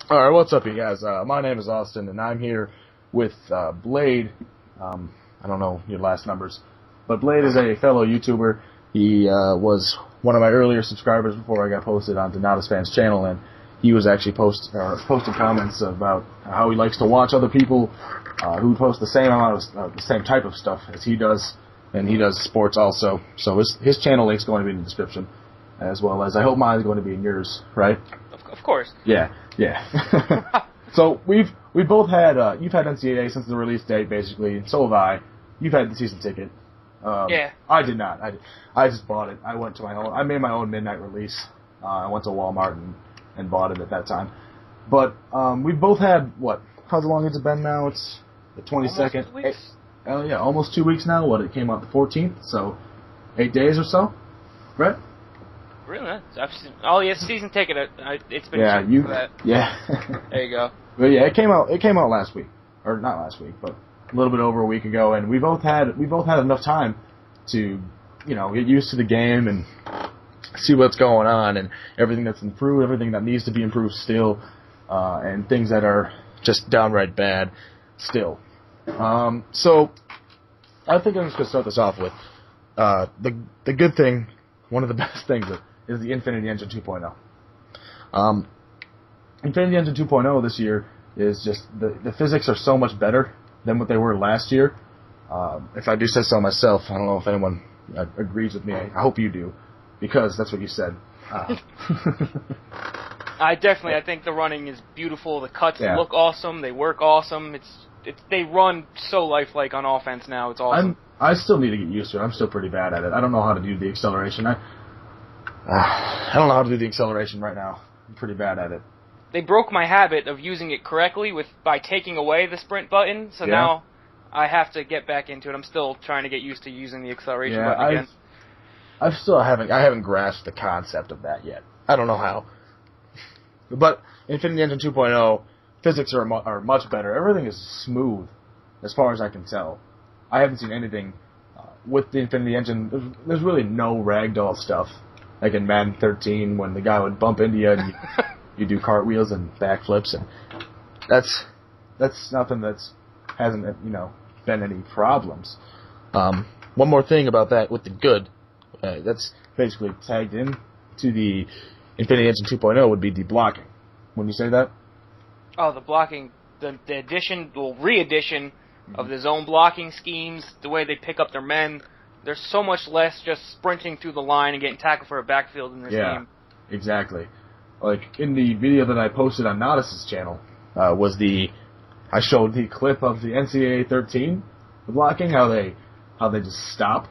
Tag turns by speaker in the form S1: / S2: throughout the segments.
S1: All right, what's up, you guys? My name is Austin, and I'm here with Blade. I don't know your last numbers, but Blade is a fellow YouTuber. He was one of my earlier subscribers before I got posted onto Not a Fan's channel, and he was actually posting comments about how he likes to watch other people who post the same amount of the same type of stuff as he does, and he does sports also. So his channel link's going to be in the description, as well as I hope mine is going to be in yours, right?
S2: Of course.
S1: Yeah. So we've both had you've had NCAA since the release date, basically. So have I. You've had the season ticket.
S2: Yeah.
S1: I did not. I just bought it. I went to my own. I made my own midnight release. I went to Walmart and bought it at that time. But we've both had what? How long has it been now? It's the 22nd.
S2: Almost 2 weeks.
S1: Yeah, almost 2 weeks now. What? It came out the 14th, so 8 days or so, right?
S2: Really? Oh, yeah, season ticket. It's been
S1: Yeah,
S2: for that.
S1: Yeah.
S2: There you go.
S1: But yeah, it came out last week, or not last week, but a little bit over a week ago, and we both had enough time to, get used to the game and see what's going on and everything that's improved, everything that needs to be improved still, and things that are just downright bad still. So I think I'm just gonna start this off with the good thing. One of the best things is the Infinity Engine 2.0. Infinity Engine 2.0 this year is just the physics are so much better than what they were last year. If I do say so myself, I don't know if anyone agrees with me. I hope you do, because that's what you said.
S2: I think the running is beautiful. The cuts look awesome. They work awesome. They run so lifelike on offense now. It's awesome.
S1: I still need to get used to it. I'm still pretty bad at it. I don't know how to do the acceleration. I don't know how to do the acceleration right now. I'm pretty bad at it.
S2: They broke my habit of using it correctly by taking away the sprint button, so now I have to get back into it. I'm still trying to get used to using the acceleration button again.
S1: I haven't grasped the concept of that yet. I don't know how. But Infinity Engine 2.0, physics are much better. Everything is smooth, as far as I can tell. I haven't seen anything with the Infinity Engine. There's really no ragdoll stuff, like in Madden 13 when the guy would bump into you and you do cartwheels and backflips, and that's nothing that's hasn't been any problems. One more thing about that with the good, that's basically tagged in to the Infinity Engine 2.0 would be the blocking. Wouldn't you say that?
S2: Oh, the blocking, the re-edition of the zone blocking schemes, the way they pick up their men. There's so much less just sprinting through the line and getting tackled for a backfield in this game.
S1: Yeah, exactly. Like, in the video that I posted on Nodis's channel, I showed the clip of the NCAA 13, the blocking, how they just stop,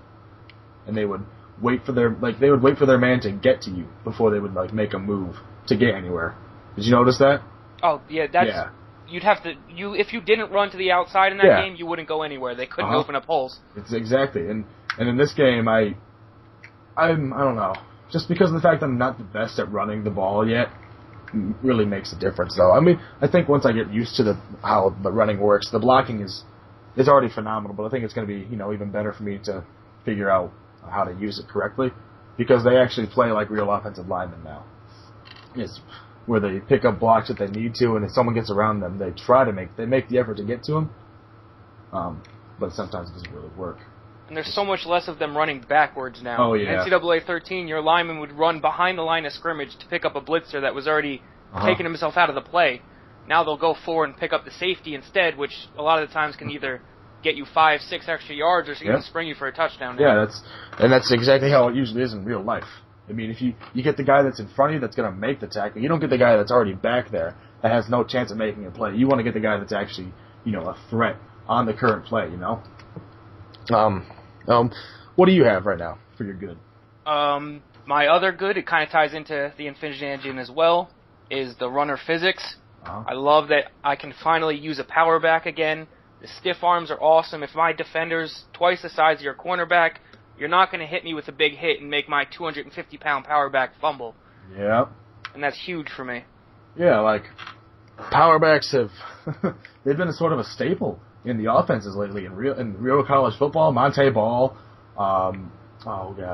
S1: and they would wait for their man to get to you before they would, make a move to get anywhere. Did you notice that?
S2: Oh, yeah, you'd have to, if you didn't run to the outside in that game, you wouldn't go anywhere. They couldn't open up holes.
S1: It's exactly, and in this game, I don't know. Just because of the fact that I'm not the best at running the ball yet, really makes a difference, though. I mean, I think once I get used to how the running works, the blocking is already phenomenal, but I think it's going to be, even better for me to figure out how to use it correctly, because they actually play like real offensive linemen now. It's where they pick up blocks that they need to, and if someone gets around them, they make the effort to get to them, but sometimes it doesn't really work.
S2: And there's so much less of them running backwards now.
S1: Oh, yeah.
S2: NCAA 13, your lineman would run behind the line of scrimmage to pick up a blitzer that was already taking himself out of the play. Now they'll go forward and pick up the safety instead, which a lot of the times can either get you 5-6 extra yards or even spring you for a touchdown.
S1: Yeah, that's exactly how it usually is in real life. I mean, if you get the guy that's in front of you that's going to make the tackle, you don't get the guy that's already back there that has no chance of making a play. You want to get the guy that's actually, a threat on the current play, What do you have right now for your good?
S2: My other good, it kind of ties into the Infinity Engine as well, is the runner physics. I love that I can finally use a power back again. The stiff arms are awesome. If my defender's twice the size of your cornerback, you're not going to hit me with a big hit and make my 250-pound power back fumble.
S1: Yeah.
S2: And that's huge for me.
S1: Yeah, power backs they've been a sort of a staple in the offenses lately in real college football. Monte Ball,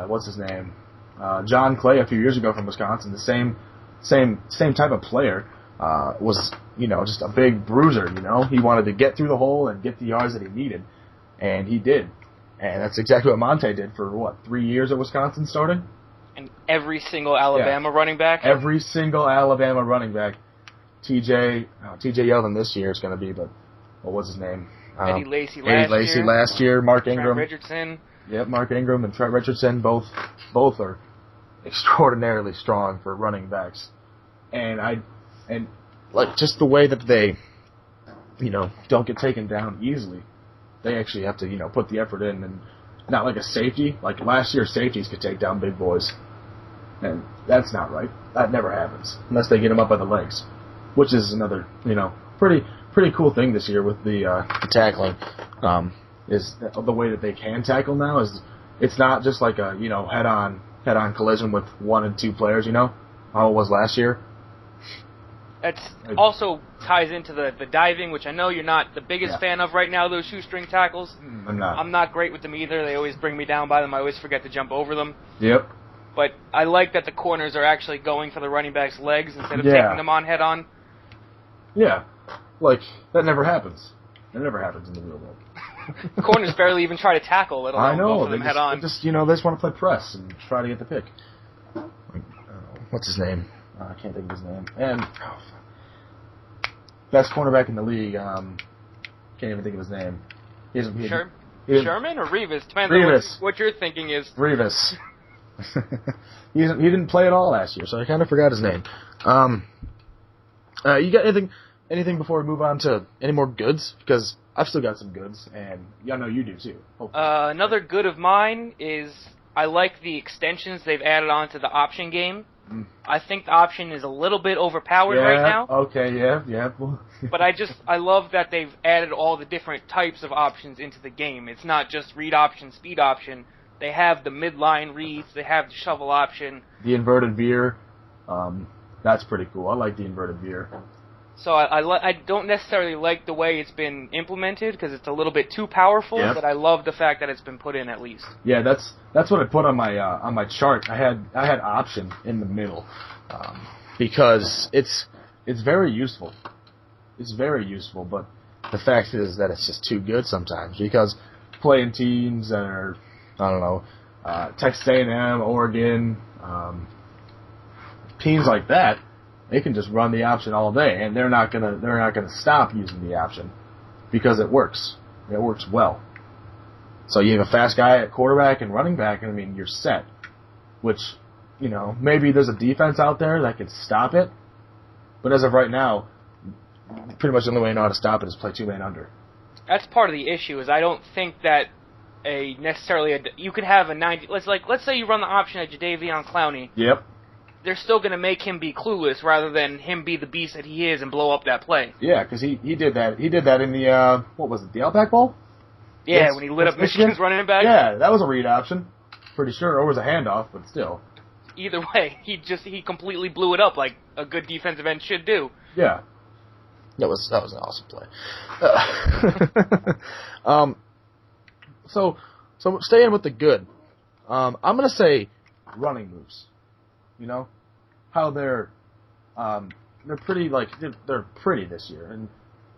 S1: what's his name? John Clay a few years ago from Wisconsin, the same type of player. was, just a big bruiser, He wanted to get through the hole and get the yards that he needed, and he did. And that's exactly what Monte did for, 3 years at Wisconsin starting?
S2: And every single Alabama running back?
S1: Every single Alabama running back. TJ Yeldon this year is going to be, but what was his name?
S2: Eddie Lacy
S1: last year. Mark Ingram.
S2: Trent Richardson.
S1: Yep, Mark Ingram and Trent Richardson, both are extraordinarily strong for running backs. And just the way that they, don't get taken down easily. They actually have to, put the effort in, and not like a safety. Like last year, safeties could take down big boys. And that's not right. That never happens unless they get them up by the legs, which is another, pretty cool thing this year with the tackling. Is the way that they can tackle now is it's not just like a head-on collision with 1 and 2 players. How it was last year.
S2: That's also ties into the diving, which I know you're not the biggest fan of right now. Those shoestring tackles. I'm not great with them either. They always bring me down by them. I always forget to jump over them.
S1: Yep.
S2: But I like that the corners are actually going for the running back's legs instead of taking them on head on.
S1: Yeah, like that never happens. That never happens in the real world.
S2: Corners barely even try to tackle, let alone go for them head on.
S1: They just want to play press and try to get the pick. What's his name? I can't think of his name. And best cornerback in the league. Can't even think of his name.
S2: Sherman or Revis? Depends on what your thinking is.
S1: Revis. He didn't play at all last year, so I kind of forgot his name. You got anything before we move on to any more goods? Because I've still got some goods, and I know you do too.
S2: Another good of mine is I like the extensions they've added on to the option game. I think the option is a little bit overpowered right now.
S1: Okay, yeah.
S2: But I love that they've added all the different types of options into the game. It's not just read option, speed option. They have the midline reads. They have the shovel option.
S1: The inverted veer. That's pretty cool. I like the inverted veer.
S2: So I don't necessarily like the way it's been implemented because it's a little bit too powerful. Yep. But I love the fact that it's been put in at least.
S1: Yeah, that's what I put on my chart. I had option in the middle because it's very useful. It's very useful, but the fact is that it's just too good sometimes because playing teams that are Texas A&M, Oregon, teams like that. They can just run the option all day, and they're not gonna stop using the option because it works. It works well. So you have a fast guy at quarterback and running back, and you're set. Which, maybe there's a defense out there that could stop it, but as of right now, pretty much the only way I know how to stop it is play 2-man under.
S2: That's part of the issue. Is I don't think that you could have a 90. Let's say you run the option at Jadeveon Clowney.
S1: Yep.
S2: They're still going to make him be clueless rather than him be the beast that he is and blow up that play.
S1: Yeah, because he did that. He did that in the, what was it, the Outback Bowl?
S2: Yeah, when he lit up Michigan's running back.
S1: Yeah, that was a read option. Pretty sure. Or it was a handoff, but still.
S2: Either way, he completely blew it up like a good defensive end should do.
S1: Yeah. That was an awesome play. So staying with the good, I'm going to say running moves. How they're pretty they're pretty this year, and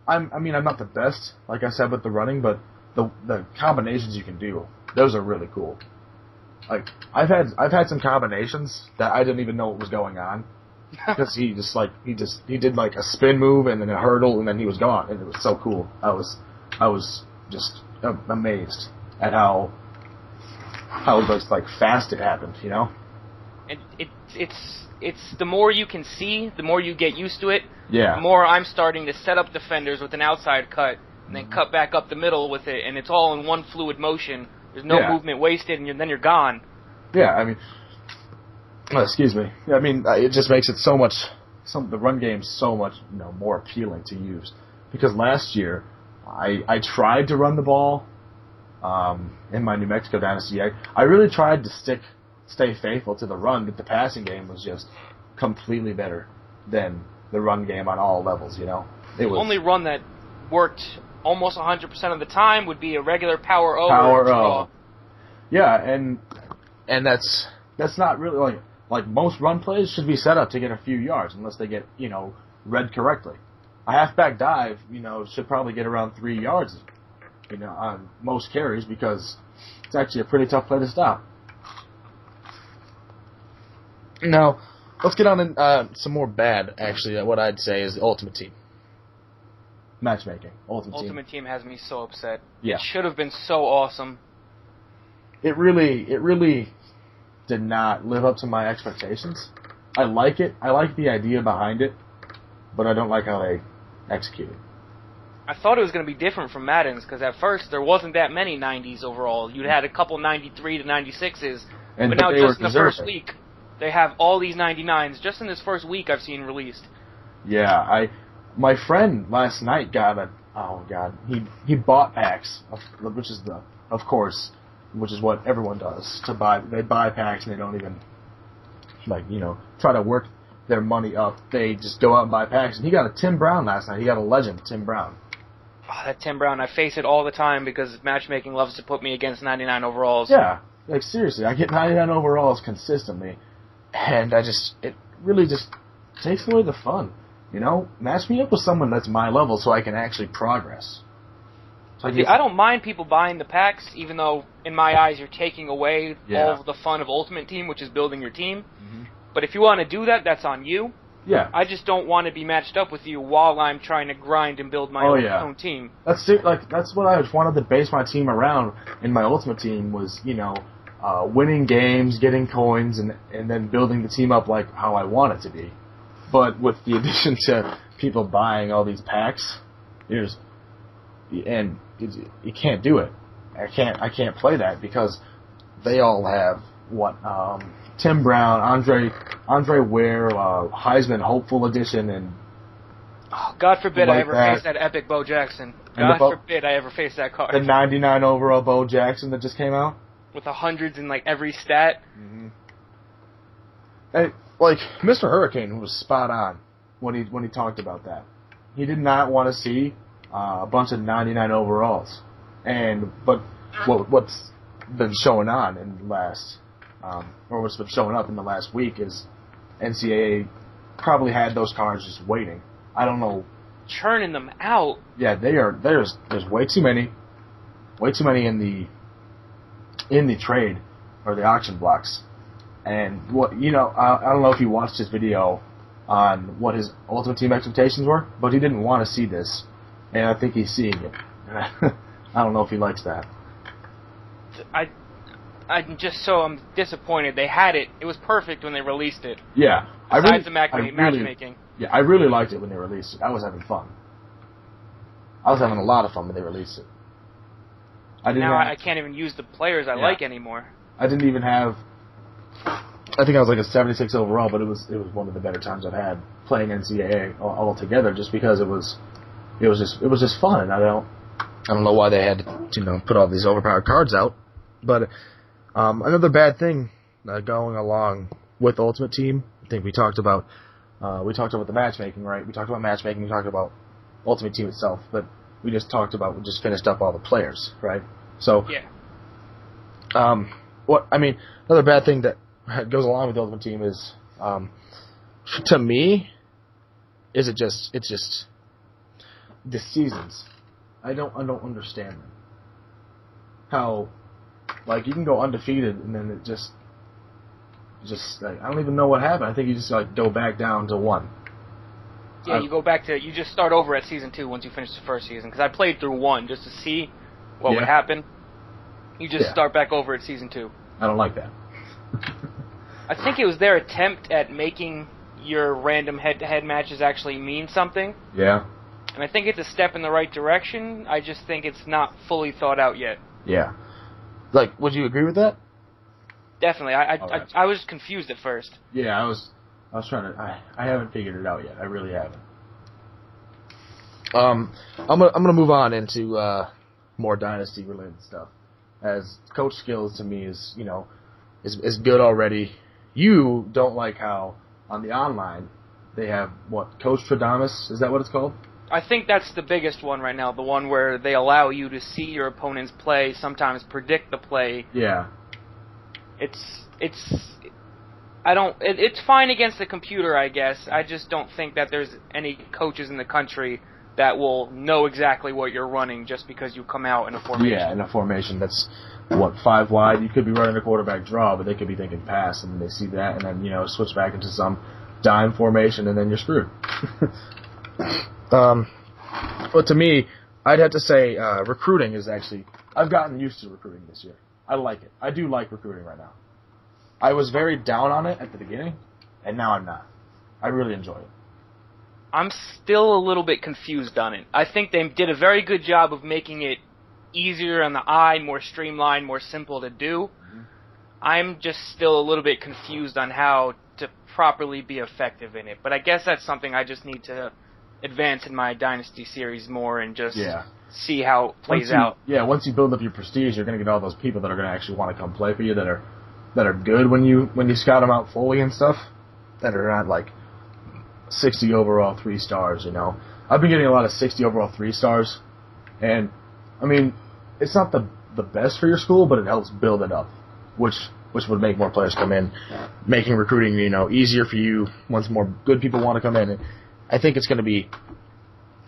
S1: I'm not the best, like I said, with the running, but the combinations you can do, those are really cool. Like I've had some combinations that I didn't even know what was going on because he did like a spin move and then a hurdle and then he was gone, and it was so cool. I was just amazed at how fast it happened,
S2: And it's the more you can see, the more you get used to it.
S1: Yeah.
S2: The more I'm starting to set up defenders with an outside cut and then cut back up the middle with it, and it's all in one fluid motion. There's no movement wasted, and then you're gone.
S1: Yeah, excuse me. It just makes it the run game so much more appealing to use. Because last year, I tried to run the ball in my New Mexico dynasty. I really tried to stay faithful to the run, but the passing game was just completely better than the run game on all levels, It was
S2: the only run that worked almost 100% of the time would be a regular power O.
S1: Power O. Yeah, and that's not really like most run plays should be set up to get a few yards unless they get, read correctly. A halfback dive, should probably get around 3 yards, on most carries because it's actually a pretty tough play to stop. Now, let's get on in, some more bad, actually. What I'd say is the Ultimate Team. Matchmaking.
S2: Ultimate Team has me so upset.
S1: Yeah.
S2: It should have been so awesome.
S1: It really did not live up to my expectations. I like it. I like the idea behind it, but I don't like how they execute it.
S2: I thought it was going to be different from Madden's, because at first there wasn't that many 90s overall. You'd had a couple 93 to 96s, but now just in the first week, they have all these 99s. Just in this first week I've seen released.
S1: Yeah, my friend last night got he bought packs, which is what everyone does. They buy packs and they don't even try to work their money up. They just go out and buy packs. And he got a Tim Brown last night. He got a legend, Tim Brown.
S2: Oh, that Tim Brown, I face it all the time because matchmaking loves to put me against 99 overalls.
S1: Yeah, seriously, I get 99 overalls consistently, and it really just takes away the fun. Match me up with someone that's my level so I can actually progress.
S2: I don't mind people buying the packs, even though, in my eyes, you're taking away all of the fun of Ultimate Team, which is building your team. Mm-hmm. But if you want to do that, that's on you.
S1: Yeah.
S2: I just don't want to be matched up with you while I'm trying to grind and build my own team.
S1: That's what I wanted to base my team around in my Ultimate Team was, winning games, getting coins, and then building the team up like how I want it to be. But with the addition to people buying all these packs, you can't do it. I can't play that because they all have Tim Brown, Andre Ware, Heisman Hopeful Edition, and
S2: God forbid I ever face that epic Bo Jackson. God forbid I ever face that card.
S1: The 99 overall Bo Jackson that just came out
S2: with the hundreds in every stat.
S1: Mm-hmm. Hey, Mr. Hurricane was spot on when he talked about that. He did not want to see a bunch of 99 overalls, but what's been showing on in the last, or what's been showing up in the last week is NCAA probably had those cards just waiting. I don't know,
S2: churning them out.
S1: Yeah, they are. There's way too many in the trade or the auction blocks. And I don't know if you watched his video on what his Ultimate Team expectations were, but he didn't want to see this, and I think he's seeing it. I don't know if he likes that.
S2: I'm disappointed. They had it. It was perfect when they released it.
S1: Yeah.
S2: Besides the matchmaking.
S1: Yeah, I really liked it when they released it. I was having fun. I was having a lot of fun when they released it.
S2: I can't even use the players I like anymore.
S1: I didn't even have... I think I was a 76 overall, but it was one of the better times I've had playing NCAA altogether, just because it was just fun, and I don't know why they had to put all these overpowered cards out. But another bad thing going along with Ultimate Team, I think we talked about the matchmaking, right? We talked about matchmaking, we talked about Ultimate Team itself, but we just finished up all the players, right? So
S2: yeah.
S1: Another bad thing that goes along with the Ultimate Team is, to me, it's just the seasons. I don't understand them. How, you can go undefeated and then it just I don't even know what happened. I think you just go back down to 1.
S2: Yeah, you just start over at season 2 once you finish the first season. Because I played through 1 just to see what would happen. You just start back over at season 2.
S1: I don't like that.
S2: I think it was their attempt at making your random head-to-head matches actually mean something.
S1: Yeah.
S2: And I think it's a step in the right direction. I just think it's not fully thought out yet.
S1: Yeah. Would you agree with that?
S2: Definitely. I was confused at first.
S1: Yeah, I was trying to... I haven't figured it out yet. I really haven't. I'm gonna move on into more Dynasty-related stuff. As coach skills to me is good already. You don't like how on the online they have Coach Tradamus? Is that what it's called?
S2: I think that's the biggest one right now. The one where they allow you to see your opponent's play, sometimes predict the play.
S1: Yeah.
S2: It's fine against the computer, I guess. I just don't think that there's any coaches in the country that will know exactly what you're running just because you come out in a formation.
S1: Yeah, in a formation that's, 5 wide. You could be running a quarterback draw, but they could be thinking pass, and they see that, and then, switch back into some dime formation, and then you're screwed. But to me, I'd have to say recruiting is actually... I've gotten used to recruiting this year. I like it. I do like recruiting right now. I was very down on it at the beginning, and now I'm not. I really enjoy it.
S2: I'm still a little bit confused on it. I think they did a very good job of making it easier on the eye, more streamlined, more simple to do. Mm-hmm. I'm just still a little bit confused on how to properly be effective in it. But I guess that's something I just need to advance in my Dynasty series more and just see how it plays out.
S1: Yeah, once you build up your prestige, you're going to get all those people that are going to actually want to come play for you that are good when you scout them out fully and stuff, that are not like 60 overall 3 stars, I've been getting a lot of 60 overall 3 stars, and, I mean, it's not the best for your school, but it helps build it up, which would make more players come in, making recruiting, easier for you once more good people want to come in. And I think it's going to be,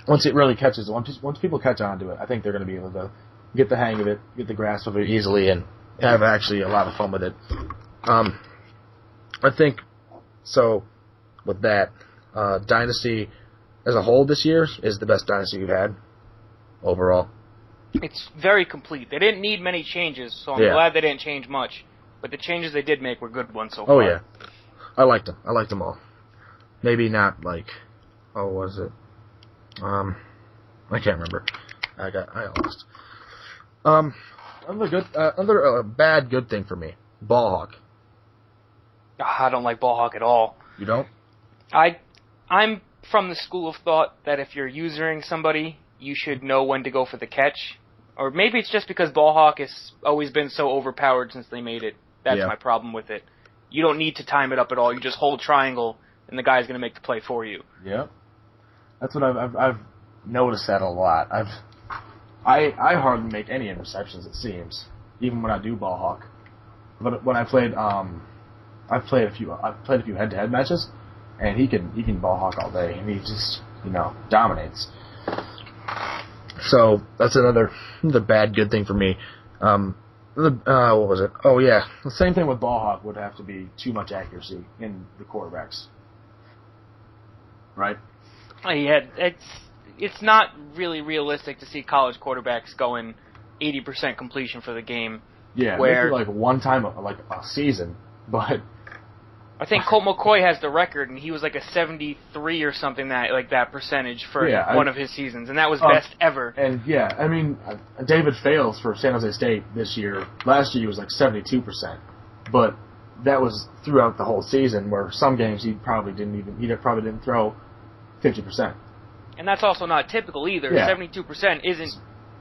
S1: once it really catches, once people catch on to it, I think they're going to be able to get the hang of it, get the grasp of it easily, and have actually a lot of fun with it. I think, so, with that, Dynasty as a whole this year is the best Dynasty we've had overall.
S2: It's very complete. They didn't need many changes, so I'm glad they didn't change much. But the changes they did make were good ones so far.
S1: Oh, yeah. I liked them. I liked them all. Maybe not like, what was it? I can't remember. I lost. Another bad good thing for me, ball hawk.
S2: I don't like ball hawk at all.
S1: You don't?
S2: I'm from the school of thought that if you're usering somebody, you should know when to go for the catch. Or maybe it's just because ball hawk has always been so overpowered since they made it. That's my problem with it. You don't need to time it up at all. You just hold triangle, and the guy's going to make the play for you.
S1: Yep. That's what I've noticed that a lot. I hardly make any interceptions, it seems, even when I do ball hawk. But when I've played a few head-to-head matches, and he can ball hawk all day, and he just dominates. So that's another bad good thing for me. What was it? Oh yeah, the same thing with ball hawk would have to be too much accuracy in the quarterbacks, right?
S2: Yeah, it's not really realistic to see college quarterbacks going 80% completion for the game.
S1: Yeah, maybe like one time like a season, but
S2: I think Colt McCoy has the record, and he was like a 73 or something that percentage for one of his seasons, and that was best ever.
S1: And I mean, David Fales for San Jose State this year. Last year he was like 72%, but that was throughout the whole season. Where some games he probably didn't throw 50%.
S2: And that's also not typical either.
S1: Yeah.
S2: 72% isn't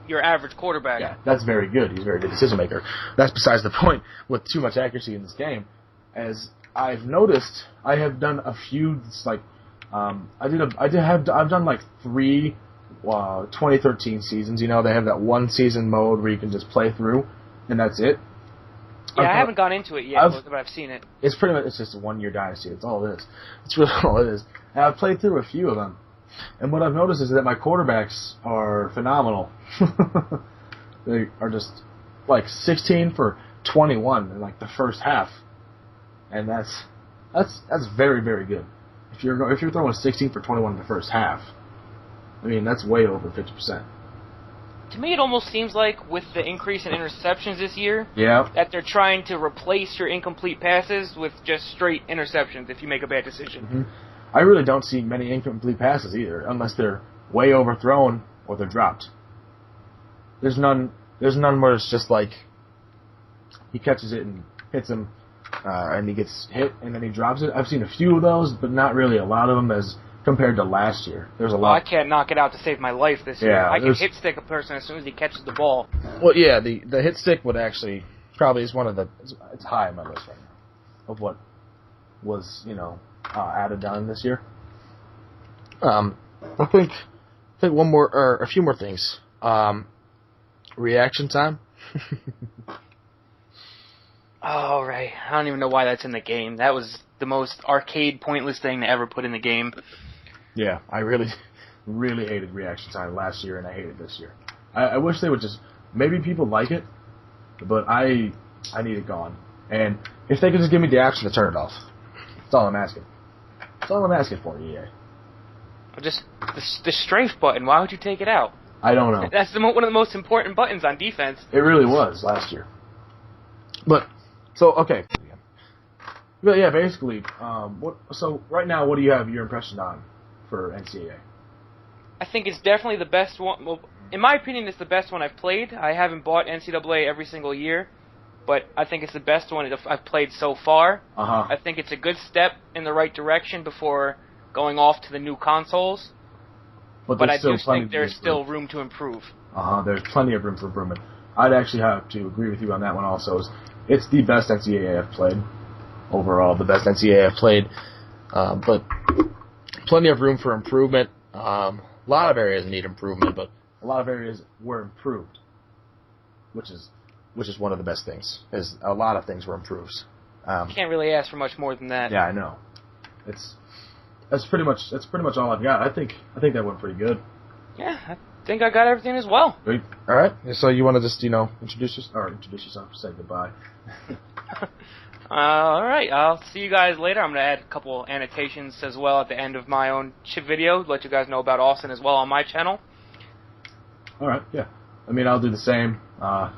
S2: your average quarterback.
S1: Yeah, that's very good. He's a very good decision maker. That's besides the point. With too much accuracy in this game, as I've noticed, I have done a few I've done like 3 2013 seasons. They have that one season mode where you can just play through, and that's it.
S2: Yeah, I haven't gone into it yet, but I've seen it.
S1: It's pretty much just a 1-year dynasty. That's all it is. It's really all it is. And I've played through a few of them, and what I've noticed is that my quarterbacks are phenomenal. They are just like 16 for 21 in like the first half. And that's very, very good. If you're throwing 16 for 21 in the first half, I mean that's way over 50%.
S2: To me, it almost seems like with the increase in interceptions this year,
S1: that
S2: they're trying to replace your incomplete passes with just straight interceptions if you make a bad decision.
S1: Mm-hmm. I really don't see many incomplete passes either, unless they're way overthrown or they're dropped. There's none where it's just like he catches it and hits him. And he gets hit, and then he drops it. I've seen a few of those, but not really a lot of them as compared to last year. There's a lot.
S2: I can't knock it out to save my life this year. I can hit stick a person as soon as he catches the ball.
S1: Well, yeah, the hit stick would actually probably is one of the it's high on my list right now of what was added on this year. I think one more or a few more things. Reaction time.
S2: Oh, right. I don't even know why that's in the game. That was the most arcade, pointless thing to ever put in the game.
S1: Yeah, I really, really hated reaction time last year, and I hate it this year. I wish they would just... Maybe people like it, but I need it gone. And if they could just give me the action to turn it off. That's all I'm asking. That's all I'm asking for, EA.
S2: Just the strafe button. Why would you take it out?
S1: I don't know.
S2: That's one of the most important buttons on defense.
S1: It really was last year. But, so, okay. But yeah, basically, so right now, what do you have your impression on for NCAA?
S2: I think it's definitely the best one. Well, in my opinion, it's the best one I've played. I haven't bought NCAA every single year, but I think it's the best one I've played so far. I think it's a good step in the right direction before going off to the new consoles. But I do think there's still room to improve.
S1: There's plenty of room for improvement. I'd actually have to agree with you on that one also. It's the best NCAA I've played. Overall, the best NCAA I've played. But plenty of room for improvement. A lot of areas need improvement, but a lot of areas were improved. Which is one of the best things. Is a lot of things were improved.
S2: Can't really ask for much more than that.
S1: Yeah, I know. That's pretty much all I've got. I think that went pretty good.
S2: Yeah, I think I got everything as well.
S1: Great. All right. So you want to just introduce yourself, say goodbye.
S2: All right. I'll see you guys later. I'm gonna add a couple annotations as well at the end of my own video to let you guys know about Austin as well on my channel.
S1: All right. Yeah. I mean, I'll do the same.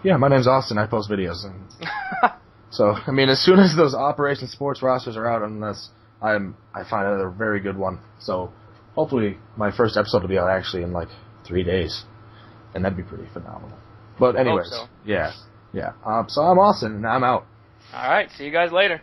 S1: Yeah, my name's Austin. I post videos. And so, I mean, as soon as those Operation Sports rosters are out, unless I find another very good one. So, hopefully, my first episode will be out actually in like 3 days, and that'd be pretty phenomenal. But anyways,
S2: so.
S1: yeah. So I'm Austin, and I'm out.
S2: All right. See you guys later.